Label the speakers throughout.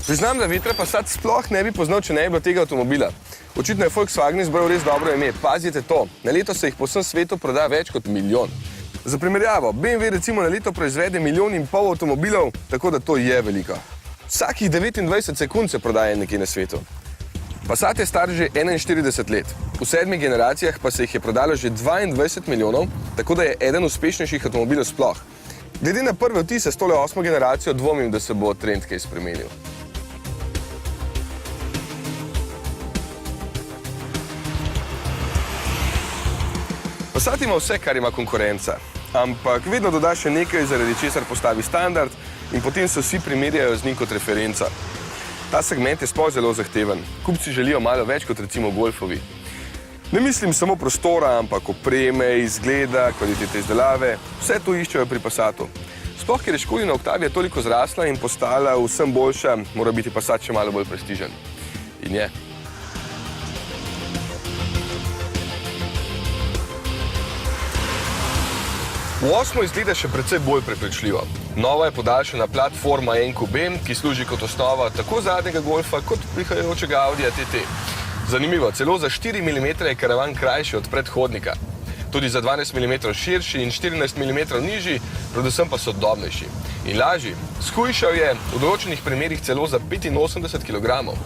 Speaker 1: Priznam, da Vitra Passat sploh ne bi poznal, če ne bi bilo tega avtomobila. Očitno je Volkswagen izbral res dobro ime. Pazite to, na leto se jih po vsem svetu proda več kot 1 milijon. Za primerjavo, BMW recimo na leto proizvede 1,5 milijona avtomobilov, tako da to je veliko. Vsakih 29 sekund se prodaja nekje na svetu. Passat je star že 41 let. V 7 generacijah pa se jih je prodalo že 22 milijonov, tako da je eden uspešnejših avtomobilov sploh. Glede na prve vtise s tole 8. generacijo dvomim, da se bo trend kaj spremenil. Passat ima vse, kar ima konkurenca, ampak vedno doda še nekaj, zaradi česar postavi standard in potem se vsi primerjajo z njim kot referenca. Ta segment je sploh zelo zahteven. Kupci želijo malo več kot recimo golfovi. Ne mislim samo prostora, ampak opreme, izgleda, kvalitete izdelave, vse to iščejo pri Passatu. Sploh, ker je Škodina Octavia toliko zrasla in postala vsem boljša, mora biti Passat še malo bolj prestižen. In je. V 8. izgleda še precej bolj prepričljivo. Nova je podaljšana platforma NQB, ki služi kot osnova tako zadnjega Golfa, kot prihajajočega Audija TT. Zanimivo, celo za 4 mm je karavan krajši od predhodnika. Tudi za 12 mm širši in 14 mm nižji, predvsem pa sodobnejši. In lažji. Shujšal je v določenih primerih celo za 85 kg.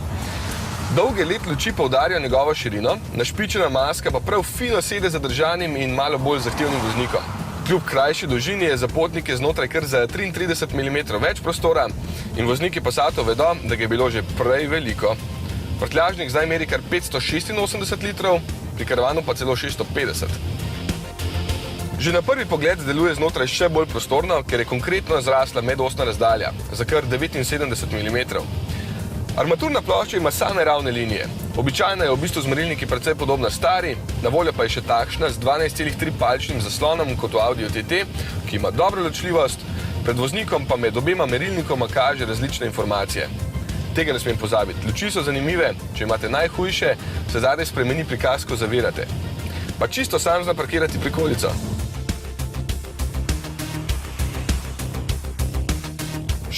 Speaker 1: Dolge let luči poudarjajo njegovo širino, našpičena maska pa prav fino sede zadržanim in malo bolj zahtevnim voznikom. Kljub krajši dolžini je za potnike znotraj kar za 33 mm več prostora in vozniki Passatov vedo, da ga je bilo že prej veliko. Prtljažnik zdaj meri kar 586 litrov, pri karavanu pa celo 650. Že na prvi pogled deluje znotraj še bolj prostorno, ker je konkretno zrasla medosna razdalja za kar 79 mm. Armaturna plošča ima same ravne linije. Običajno je v bistvu z merilniki precej podobna stari, na voljo pa je še takšna z 12,3-palčnim zaslonom kot v Audiju TT, ki ima dobro ločljivost, pred voznikom pa med obema merilnikoma kaže različne informacije. Tega ne smem pozabiti. Luči so zanimive, če imate najhujše, se zadaj spremeni prikaz, ko zavirate. Pa čisto sam zna parkirati prikolico.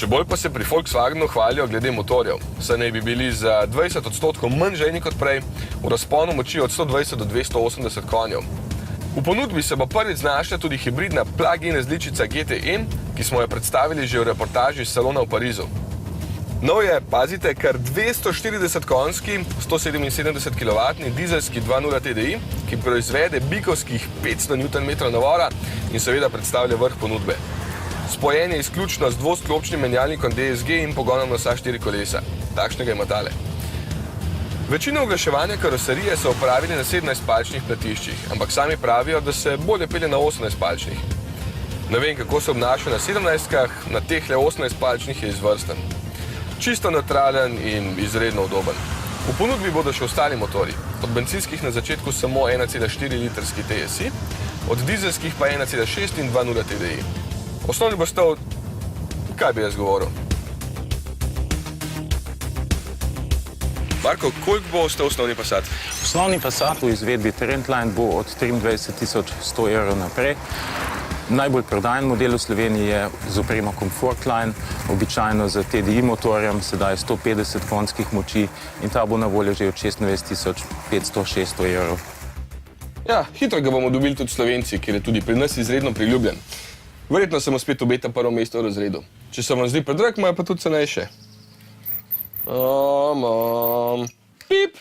Speaker 1: Še bolj pa se pri Volkswagenu hvalijo glede motorjev, saj naj bi bili za 20% manj žejni kot prej, v razponu moči od 120 do 280 konjev. V ponudbi se bo prvič znašla tudi hibridna plug-in različica GTE, ki smo jo predstavili že v reportaži iz salona v Parizu. Nov je, pazite, kar 240 konjski, 177 kW dizelski 2.0 TDI, ki proizvede bikovskih 500 Nm navora in seveda predstavlja vrh ponudbe. Spojen je izključno z dvosklopčnim menjalnikom DSG in pogonom na vsa 4 kolesa. Takšnega ima tale. Večino oglaševanja karoserije so opravili na 17-palčnih platiščih, ampak sami pravijo, da se bolje pelje na 18-palčnih. Ne vem, kako se obnaša na 17-kah, na tehle 18-palčnih je izvrsten. Čisto neutralen in izredno udoben. V ponudbi bodo še ostali motorji. Od bencinskih na začetku samo 1,4 litrski TSI, od dizelskih pa 1,6 in 2.0 TDI. Osnovni bo stal, kaj bi jaz govoril? Marko, koliko bo stal osnovni Passat?
Speaker 2: Osnovni Passat v izvedbi Trendline bo od 23.100 € naprej. Najbolj prodajen model v Sloveniji je z opremo Comfortline, običajno z TDI motorjem, sedaj 150 konjskih moči in ta bo na voljo že od 26.500–600 €.
Speaker 1: Ja, hitro ga bomo dobili tudi Slovenci, ker je tudi pri nas izredno priljubljen. Verjetno se mu spet obeta prvo mesto v razredu. Če se vam zdi predrag, mu je pa tudi cenejše. Pip!